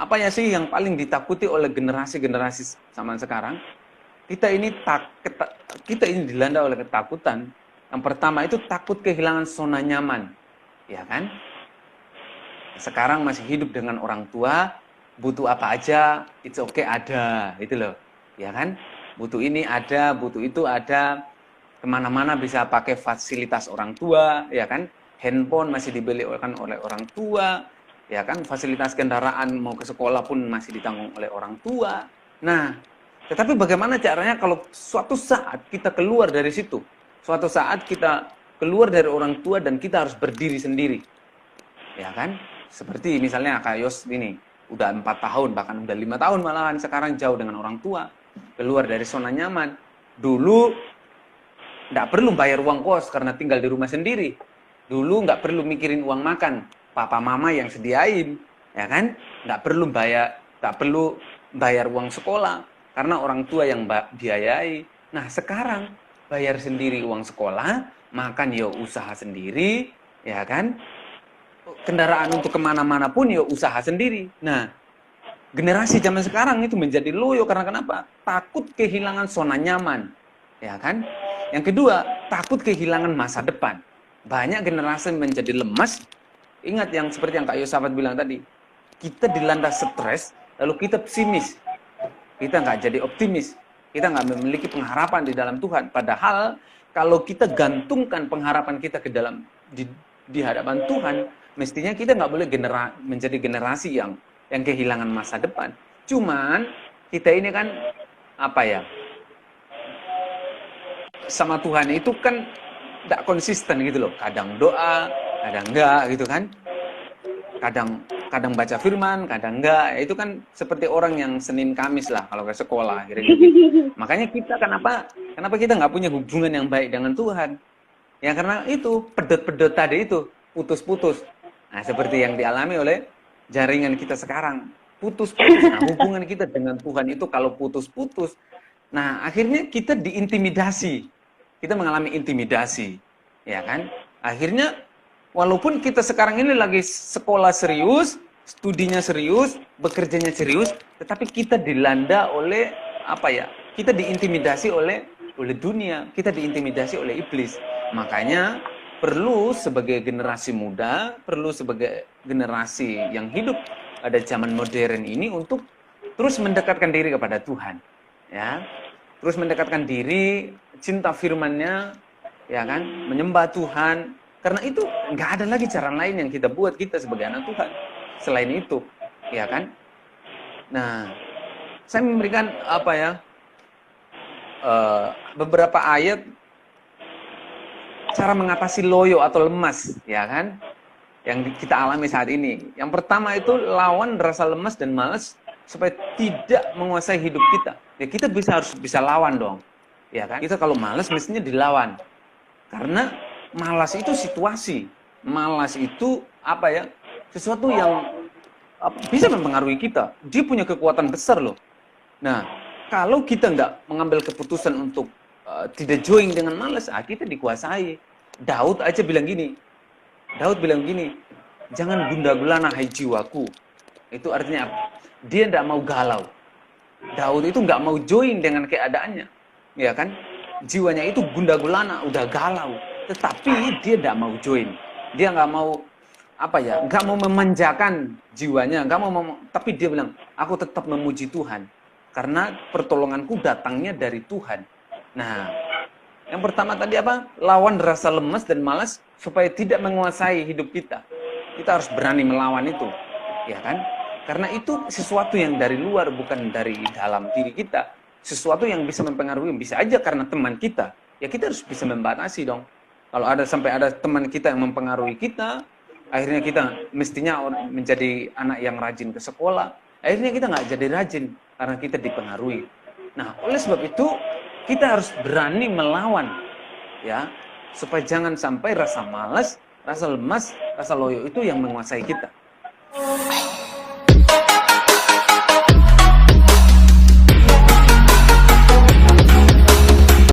apa ya sih yang paling ditakuti oleh generasi-generasi zaman sekarang? Kita ini dilanda oleh ketakutan. Yang pertama itu takut kehilangan zona nyaman, ya kan? Sekarang masih hidup dengan orang tua, butuh apa aja, it's okay ada, itu loh, ya kan? Butuh ini ada, butuh itu ada, kemana-mana bisa pakai fasilitas orang tua, ya kan? Handphone masih dibeli oleh orang tua, ya kan? Fasilitas kendaraan mau ke sekolah pun masih ditanggung oleh orang tua. Nah, tetapi bagaimana caranya kalau suatu saat kita keluar dari situ? Suatu saat kita keluar dari orang tua dan kita harus berdiri sendiri, ya kan? Seperti misalnya Kak Yos ini, udah 4 tahun, bahkan udah 5 tahun malahan sekarang jauh dengan orang tua. Keluar dari zona nyaman. Dulu nggak perlu bayar uang kos karena tinggal di rumah sendiri. Dulu nggak perlu mikirin uang makan, papa mama yang sediain, ya kan? Nggak perlu bayar uang sekolah karena orang tua yang biayai. Nah sekarang bayar sendiri uang sekolah, makan ya usaha sendiri, ya kan? Kendaraan untuk kemana-mana pun ya usaha sendiri. Nah, generasi zaman sekarang itu menjadi loyo karena kenapa? Takut kehilangan zona nyaman, ya kan? Yang kedua, takut kehilangan masa depan. Banyak generasi menjadi lemas. Ingat yang seperti yang Kak Yosafat bilang tadi, kita dilanda stres, lalu kita pesimis. Kita nggak jadi optimis. Kita nggak memiliki pengharapan di dalam Tuhan. Padahal kalau kita gantungkan pengharapan kita ke dalam di hadapan Tuhan, mestinya kita nggak boleh menjadi generasi yang kehilangan masa depan. Cuman kita ini kan apa ya, sama Tuhan itu kan tidak konsisten gitu loh. Kadang doa, kadang enggak gitu kan. Kadang baca firman, kadang enggak. Itu kan seperti orang yang Senin Kamis lah kalau ke sekolah kira-kira gitu. Makanya kita kenapa kita nggak punya hubungan yang baik dengan Tuhan? Ya karena itu pedot-pedot tadi itu putus-putus. Nah, seperti yang dialami oleh jaringan kita sekarang. Putus-putus. Nah, hubungan kita dengan Tuhan itu kalau putus-putus, nah akhirnya kita diintimidasi. Kita mengalami intimidasi. Ya kan? Akhirnya, walaupun kita sekarang ini lagi sekolah serius, studinya serius, bekerjanya serius, tetapi kita dilanda oleh, apa ya, kita diintimidasi oleh dunia, kita diintimidasi oleh iblis. Makanya, perlu sebagai generasi muda, perlu sebagai generasi yang hidup pada zaman modern ini untuk terus mendekatkan diri kepada Tuhan, ya, terus mendekatkan diri, cinta firman-Nya, ya kan, menyembah Tuhan. Karena itu nggak ada lagi cara lain yang kita buat kita sebagai anak Tuhan selain itu, ya kan. Nah, saya memberikan apa ya, beberapa ayat cara mengatasi loyo atau lemas, ya kan, yang kita alami saat ini. Yang pertama itu lawan rasa lemas dan malas supaya tidak menguasai hidup kita. Ya kita harus bisa lawan dong, ya kan. Kita kalau malas mestinya dilawan, karena malas itu situasi, malas itu apa ya, sesuatu yang bisa mempengaruhi kita. Dia punya kekuatan besar loh. Nah, kalau kita nggak mengambil keputusan untuk tidak join dengan malas, kita dikuasai. Daud bilang gini, jangan gundah gulana hai jiwaku. Itu artinya apa? Dia tidak mau galau. Daud itu nggak mau join dengan keadaannya, ya kan? Jiwanya itu gundah gulana, udah galau. Tetapi dia tidak mau join. Dia nggak mau apa ya? Nggak mau memanjakan jiwanya, tapi dia bilang, aku tetap memuji Tuhan karena pertolonganku datangnya dari Tuhan. Nah, yang pertama tadi apa? Lawan rasa lemas dan malas supaya tidak menguasai hidup kita. Kita harus berani melawan itu, ya kan? Karena itu sesuatu yang dari luar, bukan dari dalam diri kita. Sesuatu yang bisa mempengaruhi, bisa aja karena teman kita. Ya kita harus bisa membatasi dong. Kalau sampai ada teman kita yang mempengaruhi kita, akhirnya kita mestinya menjadi anak yang rajin ke sekolah. Akhirnya kita nggak jadi rajin karena kita dipengaruhi. Nah, oleh sebab itu kita harus berani melawan, ya, supaya jangan sampai rasa malas, rasa lemas, rasa loyo itu yang menguasai kita.